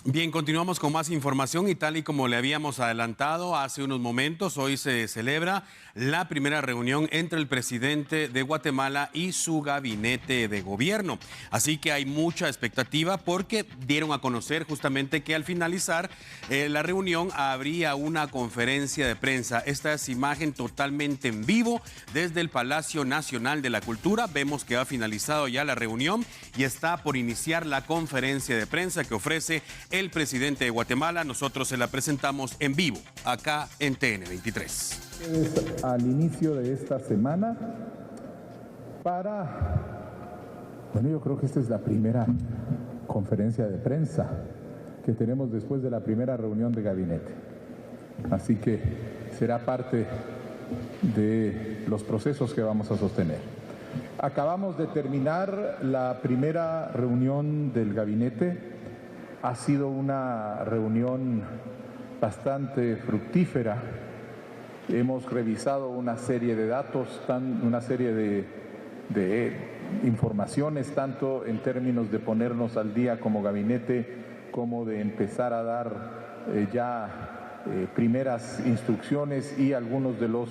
Bien, continuamos con más información y tal y como le habíamos adelantado hace unos momentos, hoy se celebra la primera reunión entre el presidente de Guatemala y su gabinete de gobierno. Así que hay mucha expectativa porque dieron a conocer justamente que al finalizar la reunión habría una conferencia de prensa. Esta es imagen totalmente en vivo desde el Palacio Nacional de la Cultura. Vemos que ha finalizado ya la reunión y está por iniciar la conferencia de prensa que ofrece el presidente de Guatemala. Nosotros se la presentamos en vivo, acá en TN23. Al inicio de esta semana yo creo que esta es la primera conferencia de prensa que tenemos después de la primera reunión de gabinete. Así que será parte de los procesos que vamos a sostener. Acabamos de terminar la primera reunión del gabinete. Ha sido una reunión bastante fructífera. Hemos revisado una serie de datos, una serie de informaciones, tanto en términos de ponernos al día como gabinete, como de empezar a dar primeras instrucciones y algunos de los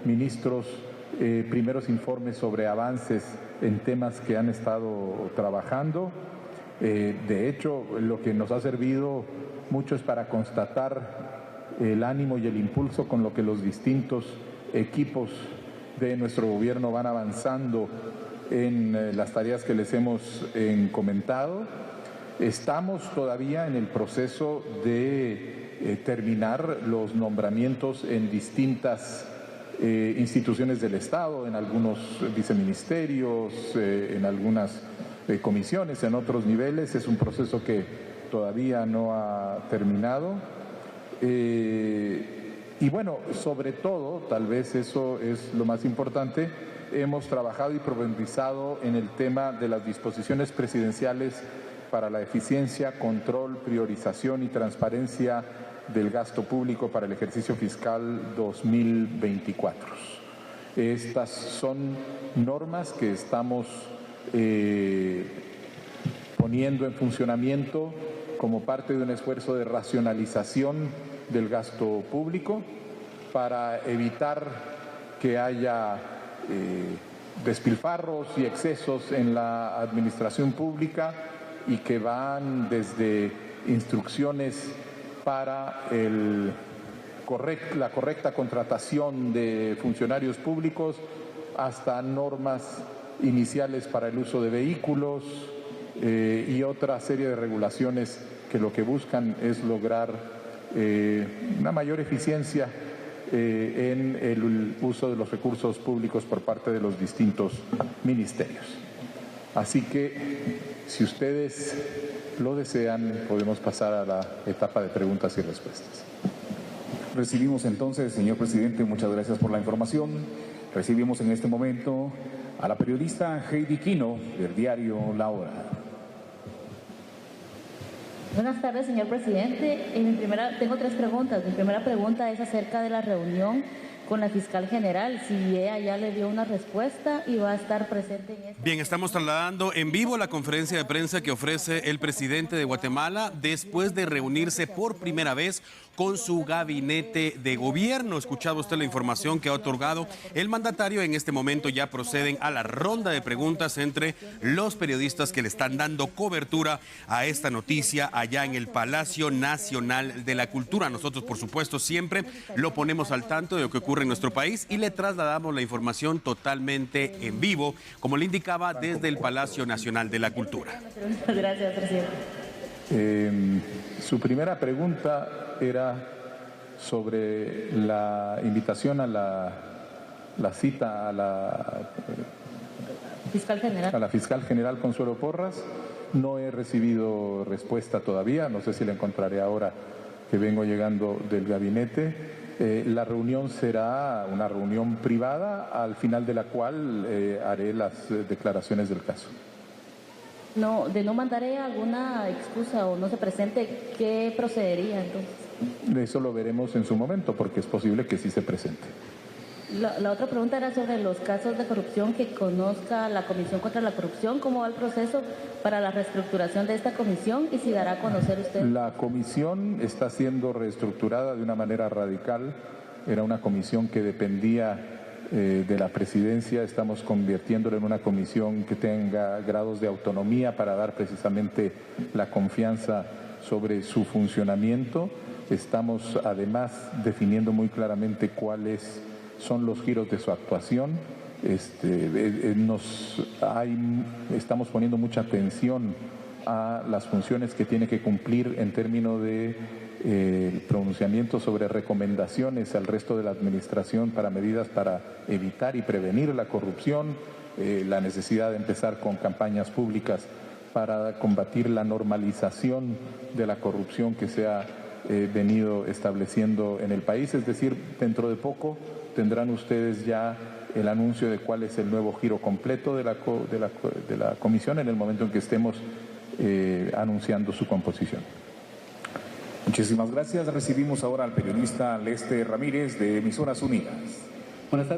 ministros primeros informes sobre avances en temas que han estado trabajando. De hecho, lo que nos ha servido mucho es para constatar el ánimo y el impulso con lo que los distintos equipos de nuestro gobierno van avanzando en las tareas que les hemos comentado. Estamos todavía en el proceso de terminar los nombramientos en distintas instituciones del Estado, en algunos viceministerios, en algunas comisiones, en otros niveles. Es un proceso que todavía no ha terminado. Y bueno, sobre todo, tal vez eso es lo más importante, hemos trabajado y profundizado en el tema de las disposiciones presidenciales para la eficiencia, control, priorización y transparencia del gasto público para el ejercicio fiscal 2024. Estas son normas que estamos poniendo en funcionamiento como parte de un esfuerzo de racionalización del gasto público para evitar que haya despilfarros y excesos en la administración pública y que van desde instrucciones para la correcta contratación de funcionarios públicos hasta normas iniciales para el uso de vehículos y otra serie de regulaciones que lo que buscan es lograr una mayor eficiencia en el uso de los recursos públicos por parte de los distintos ministerios. Así que, si ustedes lo desean, podemos pasar a la etapa de preguntas y respuestas. Recibimos entonces, señor presidente, muchas gracias por la información. Recibimos en este momento a la periodista Heidi Quino del diario La Hora. Buenas tardes, señor presidente. Tengo tres preguntas. Mi primera pregunta es acerca de la reunión con la fiscal general, si ella ya le dio una respuesta y va a estar presente en esta... Bien, estamos trasladando en vivo la conferencia de prensa que ofrece el presidente de Guatemala después de reunirse por primera vez con su gabinete de gobierno. Escuchado usted la información que ha otorgado el mandatario. En este momento ya proceden a la ronda de preguntas entre los periodistas que le están dando cobertura a esta noticia allá en el Palacio Nacional de la Cultura. Nosotros, por supuesto, siempre lo ponemos al tanto de lo que ocurre en nuestro país y le trasladamos la información totalmente en vivo, como le indicaba, desde el Palacio Nacional de la Cultura. Gracias, presidente. Su primera pregunta era sobre la invitación a la cita a la fiscal general Consuelo Porras. No he recibido respuesta todavía, no sé si la encontraré ahora que vengo llegando del gabinete. La reunión será una reunión privada, al final de la cual haré las declaraciones del caso. No, de no mandar alguna excusa o no se presente, ¿qué procedería entonces? Eso lo veremos en su momento, porque es posible que sí se presente. La otra pregunta era sobre los casos de corrupción, que conozca la Comisión contra la Corrupción, cómo va el proceso para la reestructuración de esta comisión y si dará a conocer usted. La comisión está siendo reestructurada de una manera radical. Era una comisión que dependía de la presidencia. Estamos convirtiéndola en una comisión que tenga grados de autonomía para dar precisamente la confianza sobre su funcionamiento. Estamos además definiendo muy claramente cuáles son los giros de su actuación. Estamos poniendo mucha atención a las funciones que tiene que cumplir en términos de pronunciamiento sobre recomendaciones al resto de la administración para medidas para evitar y prevenir la corrupción, la necesidad de empezar con campañas públicas para combatir la normalización de la corrupción que se ha venido estableciendo en el país. Es decir, dentro de poco tendrán ustedes ya el anuncio de cuál es el nuevo giro completo de la comisión en el momento en que estemos anunciando su composición. Muchísimas gracias. Recibimos ahora al periodista Lester Ramírez de Emisoras Unidas.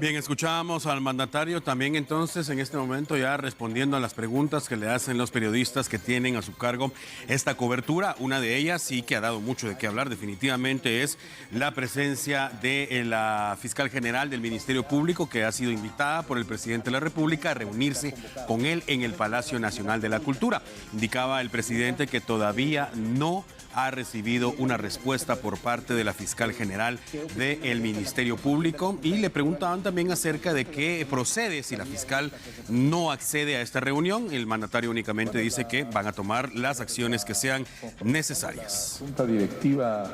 Bien, escuchábamos al mandatario también entonces en este momento ya respondiendo a las preguntas que le hacen los periodistas que tienen a su cargo esta cobertura. Una de ellas sí que ha dado mucho de qué hablar definitivamente es la presencia de la fiscal general del Ministerio Público, que ha sido invitada por el presidente de la República a reunirse con él en el Palacio Nacional de la Cultura. Indicaba el presidente que todavía no ha recibido una respuesta por parte de la fiscal general del Ministerio Público y le preguntaban también acerca de qué procede si la fiscal no accede a esta reunión. El mandatario únicamente dice que van a tomar las acciones que sean necesarias. La Junta Directiva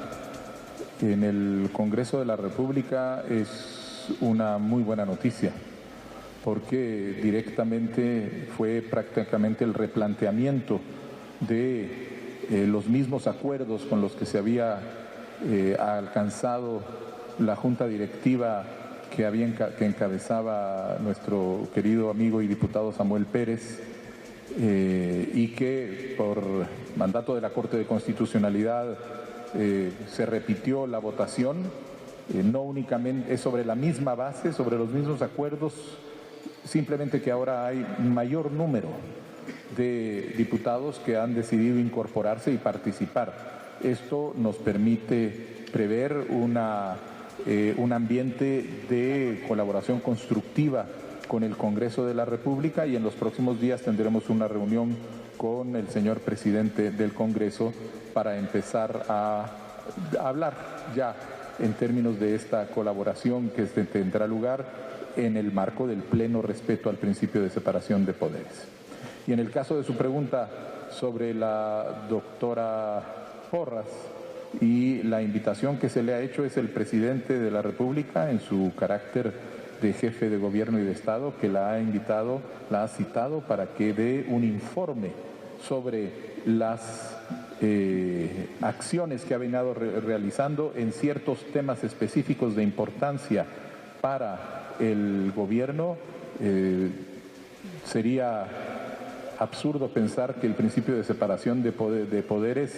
en el Congreso de la República es una muy buena noticia, porque directamente fue prácticamente el replanteamiento de los mismos acuerdos con los que se había alcanzado la Junta Directiva que encabezaba nuestro querido amigo y diputado Samuel Pérez, y que por mandato de la Corte de Constitucionalidad se repitió la votación. No únicamente es sobre la misma base, sobre los mismos acuerdos, simplemente que ahora hay mayor número de diputados que han decidido incorporarse y participar. Esto nos permite prever un ambiente de colaboración constructiva con el Congreso de la República, y en los próximos días tendremos una reunión con el señor presidente del Congreso para empezar a hablar ya en términos de esta colaboración que tendrá lugar en el marco del pleno respeto al principio de separación de poderes. Y en el caso de su pregunta sobre la doctora Porras y la invitación que se le ha hecho, es el presidente de la República en su carácter de jefe de gobierno y de Estado que la ha invitado, la ha citado para que dé un informe sobre las acciones que ha venido realizando en ciertos temas específicos de importancia para el gobierno. Sería absurdo pensar que el principio de separación de poderes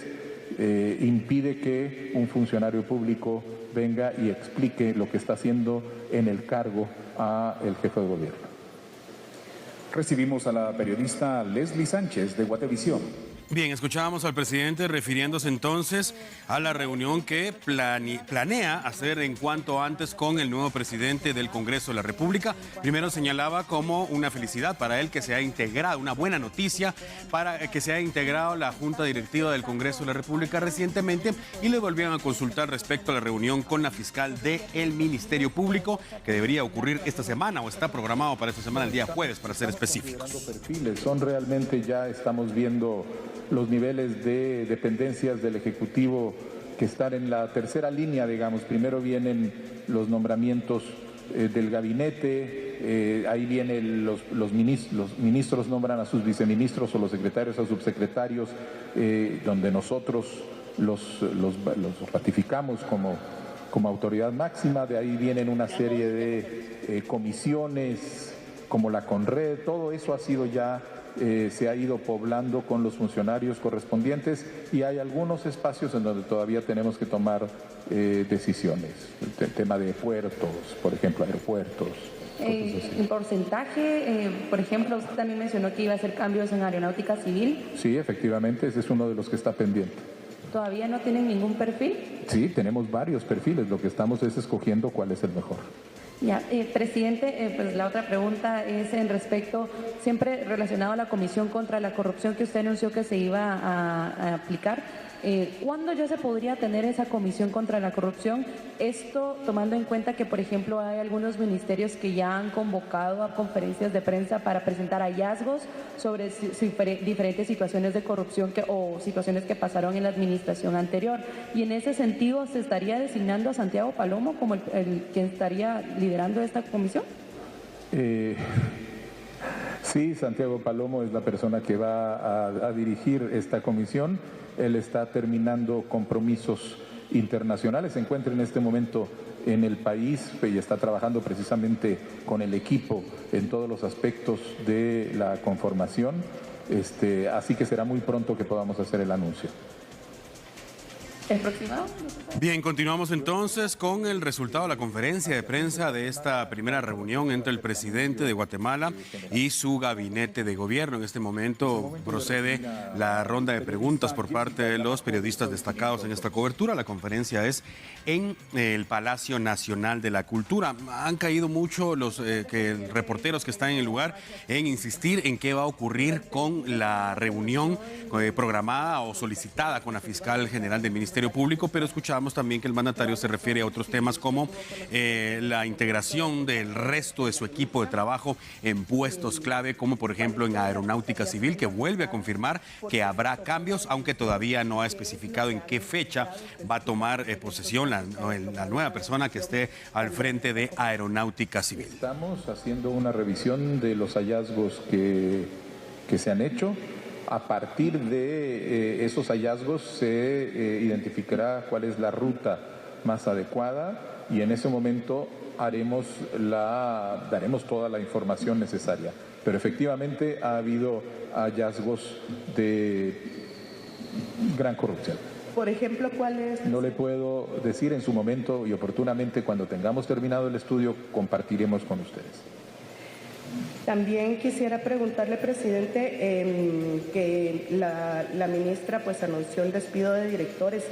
impide que un funcionario público venga y explique lo que está haciendo en el cargo a el jefe de gobierno. Recibimos a la periodista Leslie Sánchez de Guatevisión. Bien, escuchábamos al presidente refiriéndose entonces a la reunión que planea hacer en cuanto antes con el nuevo presidente del Congreso de la República. Primero señalaba como una felicidad para él que se ha integrado, una buena noticia para que se ha integrado la Junta Directiva del Congreso de la República recientemente, y le volvieron a consultar respecto a la reunión con la fiscal del Ministerio Público, que debería ocurrir esta semana o está programado para esta semana, el día jueves, para ser específicos. Son realmente, ya estamos viendo los niveles de dependencias del Ejecutivo que están en la tercera línea, digamos. Primero vienen los nombramientos del gabinete, ahí vienen los ministros nombran a sus viceministros o los secretarios a subsecretarios, donde nosotros los ratificamos como autoridad máxima. De ahí vienen una serie de comisiones como la CONRED. Todo eso ha sido ya se ha ido poblando con los funcionarios correspondientes y hay algunos espacios en donde todavía tenemos que tomar decisiones. El tema de puertos, por ejemplo, aeropuertos. En porcentaje, por ejemplo, usted también mencionó que iba a hacer cambios en aeronáutica civil. Sí, efectivamente, ese es uno de los que está pendiente. ¿Todavía no tienen ningún perfil? Sí, tenemos varios perfiles, lo que estamos es escogiendo cuál es el mejor. Ya, presidente, pues la otra pregunta es en respecto, siempre relacionado a la Comisión contra la Corrupción que usted anunció que se iba a aplicar. ¿Cuándo ya se podría tener esa Comisión contra la Corrupción? Esto tomando en cuenta que, por ejemplo, hay algunos ministerios que ya han convocado a conferencias de prensa para presentar hallazgos sobre diferentes situaciones de corrupción o situaciones que pasaron en la administración anterior. Y en ese sentido, ¿se estaría designando a Santiago Palomo como el quien estaría liderando esta comisión? Sí, Santiago Palomo es la persona que va a dirigir esta comisión. Él está terminando compromisos internacionales, se encuentra en este momento en el país y está trabajando precisamente con el equipo en todos los aspectos de la conformación, así que será muy pronto que podamos hacer el anuncio. ¿El próximo? Bien, continuamos entonces con el resultado de la conferencia de prensa de esta primera reunión entre el presidente de Guatemala y su gabinete de gobierno. En este momento procede la ronda de preguntas por parte de los periodistas destacados en esta cobertura. La conferencia es en el Palacio Nacional de la Cultura. Han caído mucho los reporteros que están en el lugar en insistir en qué va a ocurrir con la reunión programada o solicitada con la fiscal general del Ministerio Público, pero escuchábamos también que el mandatario se refiere a otros temas como la integración del resto de su equipo de trabajo en puestos clave, como por ejemplo en aeronáutica civil, que vuelve a confirmar que habrá cambios, aunque todavía no ha especificado en qué fecha va a tomar posesión la nueva persona que esté al frente de aeronáutica civil. Estamos haciendo una revisión de los hallazgos que se han hecho. A partir de esos hallazgos se identificará cuál es la ruta más adecuada y en ese momento daremos toda la información necesaria. Pero efectivamente ha habido hallazgos de gran corrupción. Por ejemplo, ¿cuál es? No le puedo decir en su momento y oportunamente cuando tengamos terminado el estudio compartiremos con ustedes. También quisiera preguntarle, presidente, que la ministra pues anunció el despido de directores.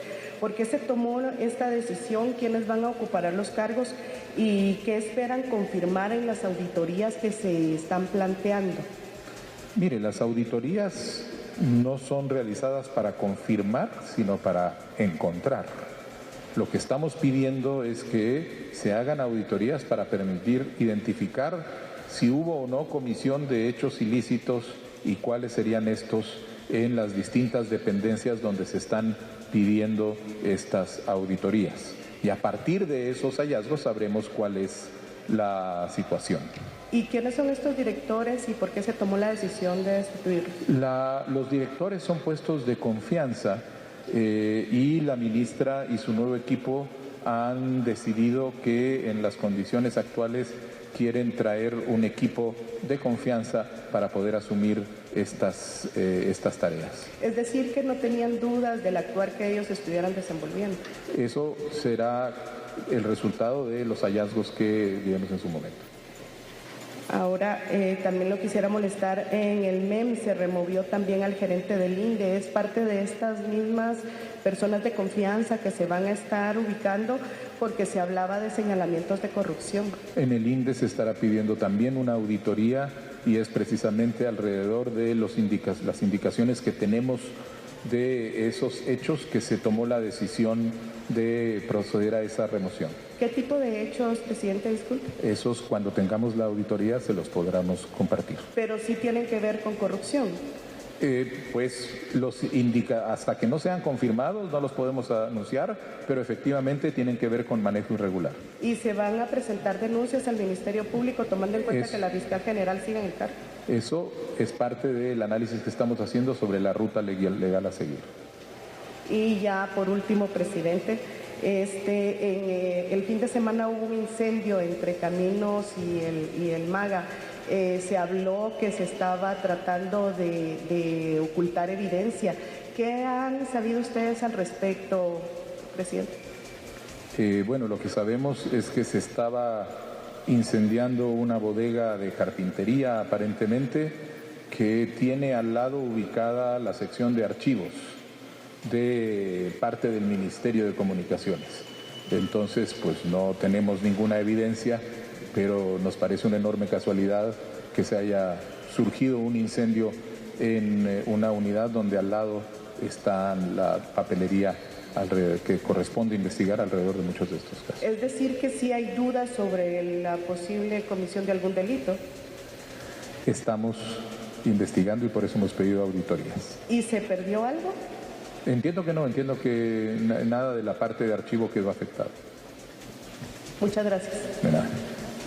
¿Por qué se tomó esta decisión? ¿Quiénes van a ocupar los cargos? ¿Y qué esperan confirmar en las auditorías que se están planteando? Mire, las auditorías no son realizadas para confirmar, sino para encontrar. Lo que estamos pidiendo es que se hagan auditorías para permitir identificar si hubo o no comisión de hechos ilícitos y cuáles serían estos en las distintas dependencias donde se están pidiendo estas auditorías. Y a partir de esos hallazgos sabremos cuál es la situación. ¿Y quiénes son estos directores y por qué se tomó la decisión de destituirlos? Los directores son puestos de confianza y la ministra y su nuevo equipo han decidido que en las condiciones actuales quieren traer un equipo de confianza para poder asumir estas tareas. Es decir, que no tenían dudas del actuar que ellos estuvieran desenvolviendo. Eso será el resultado de los hallazgos que vimos en su momento. Ahora, también lo quisiera molestar, en el MEM se removió también al gerente del INDE. ¿Es parte de estas mismas personas de confianza que se van a estar ubicando? Porque se hablaba de señalamientos de corrupción. En el INDE se estará pidiendo también una auditoría y es precisamente alrededor de las indicaciones que tenemos de esos hechos que se tomó la decisión de proceder a esa remoción. ¿Qué tipo de hechos, presidente, disculpe? Esos, cuando tengamos la auditoría, se los podremos compartir. Pero sí tienen que ver con corrupción. Pues hasta que no sean confirmados no los podemos anunciar, pero efectivamente tienen que ver con manejo irregular. ¿Y se van a presentar denuncias al Ministerio Público tomando en cuenta que la fiscal general siga en el cargo? Eso es parte del análisis que estamos haciendo sobre la ruta legal a seguir. Y ya por último, presidente, el fin de semana hubo un incendio entre Caminos y el MAGA. se habló que se estaba tratando de ocultar evidencia. ¿Qué han sabido ustedes al respecto, presidente? Bueno, lo que sabemos es que se estaba incendiando una bodega de carpintería, aparentemente, que tiene al lado ubicada la sección de archivos de parte del Ministerio de Comunicaciones. Entonces, pues no tenemos ninguna evidencia, pero nos parece una enorme casualidad que se haya surgido un incendio en una unidad donde al lado está la papelería que corresponde investigar alrededor de muchos de estos casos. Es decir, que sí hay dudas sobre la posible comisión de algún delito. Estamos investigando y por eso hemos pedido auditorías. ¿Y se perdió algo? Entiendo que no, entiendo que nada de la parte de archivo quedó afectado. Muchas gracias. De nada.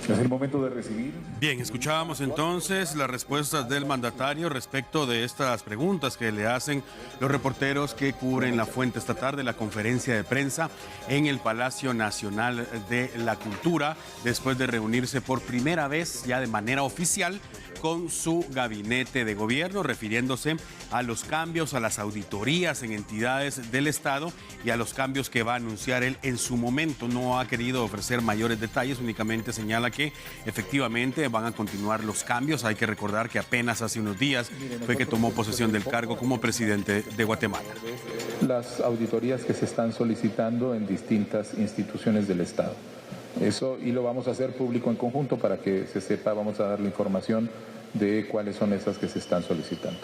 Es el momento de recibir. Bien, escuchábamos entonces las respuestas del mandatario respecto de estas preguntas que le hacen los reporteros que cubren la fuente esta tarde, la conferencia de prensa en el Palacio Nacional de la Cultura, después de reunirse por primera vez ya de manera oficial con su gabinete de gobierno, refiriéndose a los cambios, a las auditorías en entidades del Estado y a los cambios que va a anunciar él en su momento. No ha querido ofrecer mayores detalles, únicamente señala que efectivamente van a continuar los cambios. Hay que recordar que apenas hace unos días fue que tomó posesión del cargo como presidente de Guatemala. Las auditorías que se están solicitando en distintas instituciones del Estado. Eso, y lo vamos a hacer público en conjunto para que se sepa, vamos a dar la información de cuáles son esas que se están solicitando.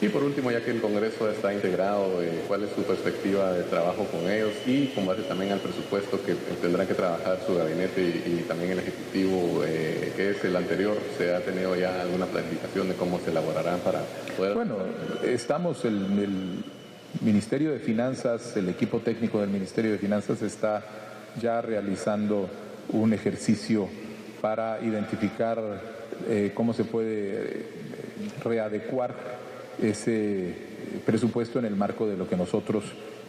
Y por último, ya que el Congreso está integrado, ¿cuál es su perspectiva de trabajo con ellos y con base también al presupuesto que tendrán que trabajar su gabinete y también el Ejecutivo, que es el anterior? ¿Se ha tenido ya alguna planificación de cómo se elaborarán para poder...? Bueno, estamos, el Ministerio de Finanzas, el equipo técnico del Ministerio de Finanzas está ya realizando un ejercicio para identificar cómo se puede readecuar ese presupuesto en el marco de lo que nosotros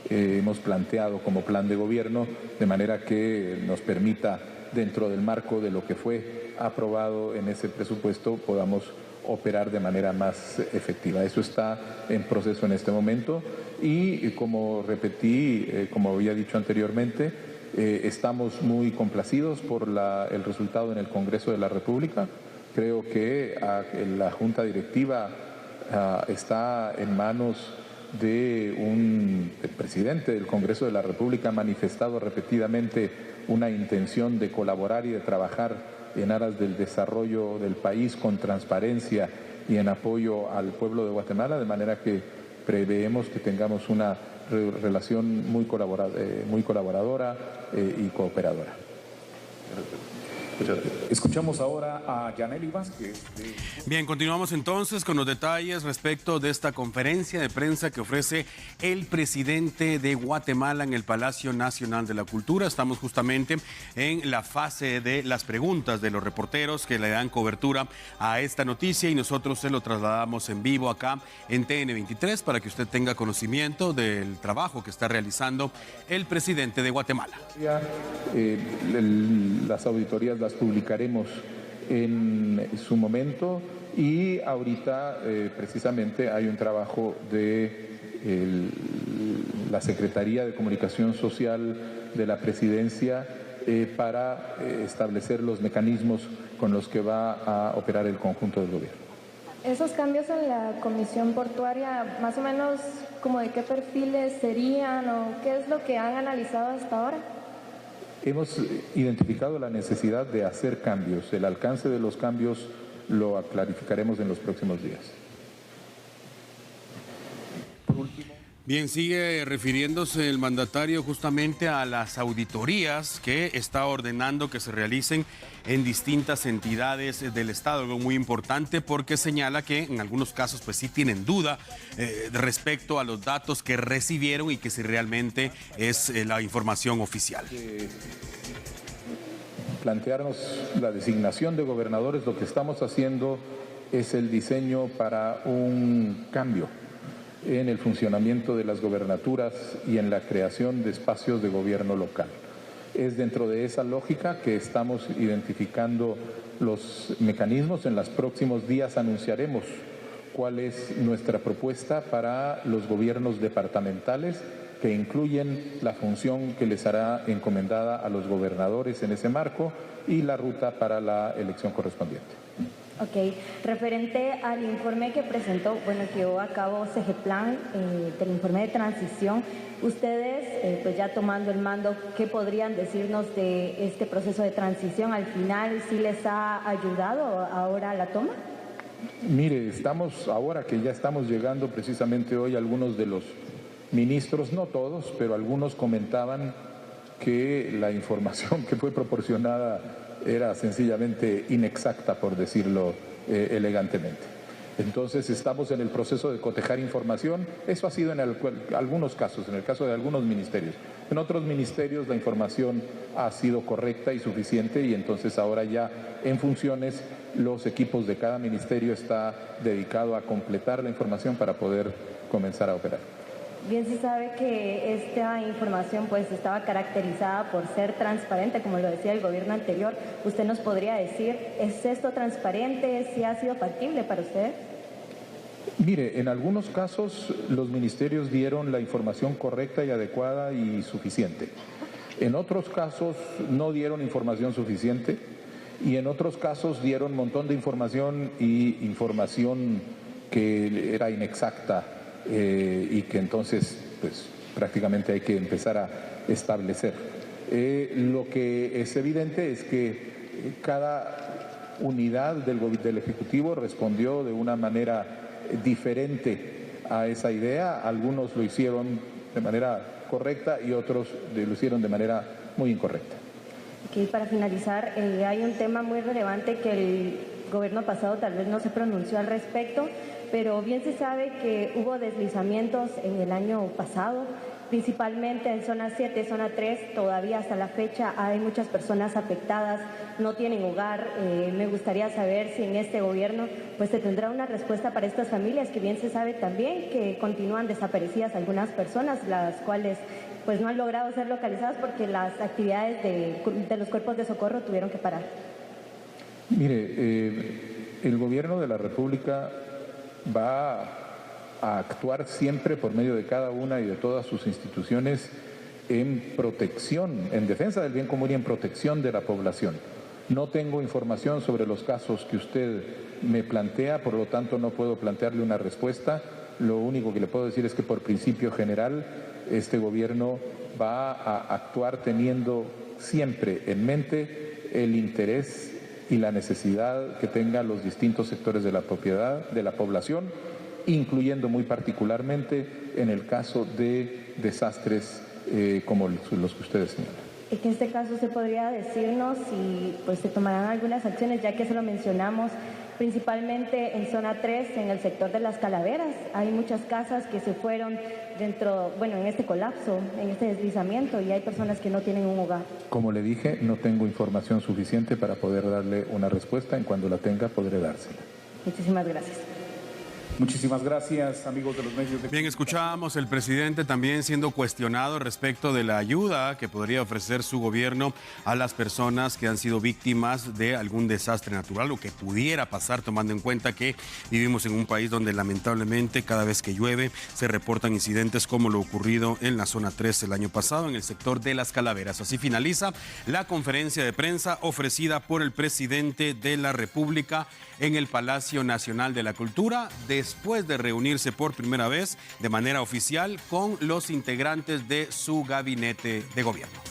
hemos planteado como plan de gobierno, de manera que nos permita, dentro del marco de lo que fue aprobado en ese presupuesto, podamos operar de manera más efectiva. Eso está en proceso en este momento y, como repetí, como había dicho anteriormente, estamos muy complacidos por el resultado en el Congreso de la República. Creo que la Junta Directiva está en manos de el presidente del Congreso de la República. Ha manifestado repetidamente una intención de colaborar y de trabajar en aras del desarrollo del país con transparencia y en apoyo al pueblo de Guatemala, de manera que preveemos que tengamos una relación muy colaboradora y cooperadora. Escuchamos ahora a Yanely Vázquez. Bien, continuamos entonces con los detalles respecto de esta conferencia de prensa que ofrece el presidente de Guatemala en el Palacio Nacional de la Cultura. Estamos justamente en la fase de las preguntas de los reporteros que le dan cobertura a esta noticia y nosotros se lo trasladamos en vivo acá en TN23 para que usted tenga conocimiento del trabajo que está realizando el presidente de Guatemala. Las auditorías las publicaremos en su momento y ahorita precisamente hay un trabajo de la Secretaría de Comunicación Social de la Presidencia para establecer los mecanismos con los que va a operar el conjunto del gobierno. Esos cambios en la Comisión Portuaria, más o menos, ¿como de qué perfiles serían o qué es lo que han analizado hasta ahora? Hemos identificado la necesidad de hacer cambios. El alcance de los cambios lo clarificaremos en los próximos días. Por último. Bien, sigue refiriéndose el mandatario justamente a las auditorías que está ordenando que se realicen en distintas entidades del Estado, algo muy importante porque señala que en algunos casos pues sí tienen duda respecto a los datos que recibieron y que si realmente es la información oficial. Plantearnos la designación de gobernadores, lo que estamos haciendo es el diseño para un cambio en el funcionamiento de las gobernaturas y en la creación de espacios de gobierno local. Es dentro de esa lógica que estamos identificando los mecanismos. En los próximos días anunciaremos cuál es nuestra propuesta para los gobiernos departamentales, que incluyen la función que les hará encomendada a los gobernadores en ese marco y la ruta para la elección correspondiente. Ok, referente al informe que presentó, que llevó a cabo CEGEPLAN, del informe de transición, ustedes, pues ya tomando el mando, ¿qué podrían decirnos de este proceso de transición? ¿Al final sí les ha ayudado ahora la toma? Mire, ahora que ya estamos llegando precisamente hoy, algunos de los ministros, no todos, pero algunos comentaban que la información que fue proporcionada era sencillamente inexacta, por decirlo elegantemente. Entonces estamos en el proceso de cotejar información. Eso ha sido en algunos casos, en el caso de algunos ministerios. En otros ministerios la información ha sido correcta y suficiente, y entonces ahora ya en funciones los equipos de cada ministerio está dedicado a completar la información para poder comenzar a operar. Bien se sabe que esta información pues estaba caracterizada por ser transparente, como lo decía el gobierno anterior. ¿Usted nos podría decir, es esto transparente? ¿Sí ha sido factible para usted? Mire, en algunos casos los ministerios dieron la información correcta y adecuada y suficiente. En otros casos no dieron información suficiente, y en otros casos dieron un montón de información y información que era inexacta. Y que entonces pues prácticamente hay que empezar a establecer. Lo que es evidente es que cada unidad del Ejecutivo respondió de una manera diferente a esa idea. Algunos lo hicieron de manera correcta y otros lo hicieron de manera muy incorrecta. Okay, para finalizar, hay un tema muy relevante que el gobierno pasado tal vez no se pronunció al respecto, pero bien se sabe que hubo deslizamientos en el año pasado, principalmente en zona 7, zona 3, todavía hasta la fecha hay muchas personas afectadas, no tienen hogar. Me gustaría saber si en este gobierno pues se tendrá una respuesta para estas familias, que bien se sabe también que continúan desaparecidas algunas personas, las cuales pues no han logrado ser localizadas porque las actividades de los cuerpos de socorro tuvieron que parar. Mire, el gobierno de la República va a actuar siempre por medio de cada una y de todas sus instituciones en protección, en defensa del bien común y en protección de la población. No tengo información sobre los casos que usted me plantea, por lo tanto no puedo plantearle una respuesta. Lo único que le puedo decir es que por principio general este gobierno va a actuar teniendo siempre en mente el interés y la necesidad que tengan los distintos sectores de la propiedad, de la población, incluyendo muy particularmente en el caso de desastres como los que ustedes señalan. En este caso, ¿se podría decirnos si pues, se tomarán algunas acciones, ya que se lo mencionamos, principalmente en zona 3, en el sector de las Calaveras? Hay muchas casas que se fueron en este colapso, en este deslizamiento, y hay personas que no tienen un hogar. Como le dije, no tengo información suficiente para poder darle una respuesta. En cuando la tenga, podré dársela. Muchísimas gracias. Muchísimas gracias, amigos de los medios de... Bien, escuchábamos el presidente también siendo cuestionado respecto de la ayuda que podría ofrecer su gobierno a las personas que han sido víctimas de algún desastre natural o que pudiera pasar, tomando en cuenta que vivimos en un país donde lamentablemente cada vez que llueve se reportan incidentes como lo ocurrido en la zona 3 el año pasado en el sector de las Calaveras. Así finaliza la conferencia de prensa ofrecida por el presidente de la República en el Palacio Nacional de la Cultura, después de reunirse por primera vez de manera oficial con los integrantes de su gabinete de gobierno.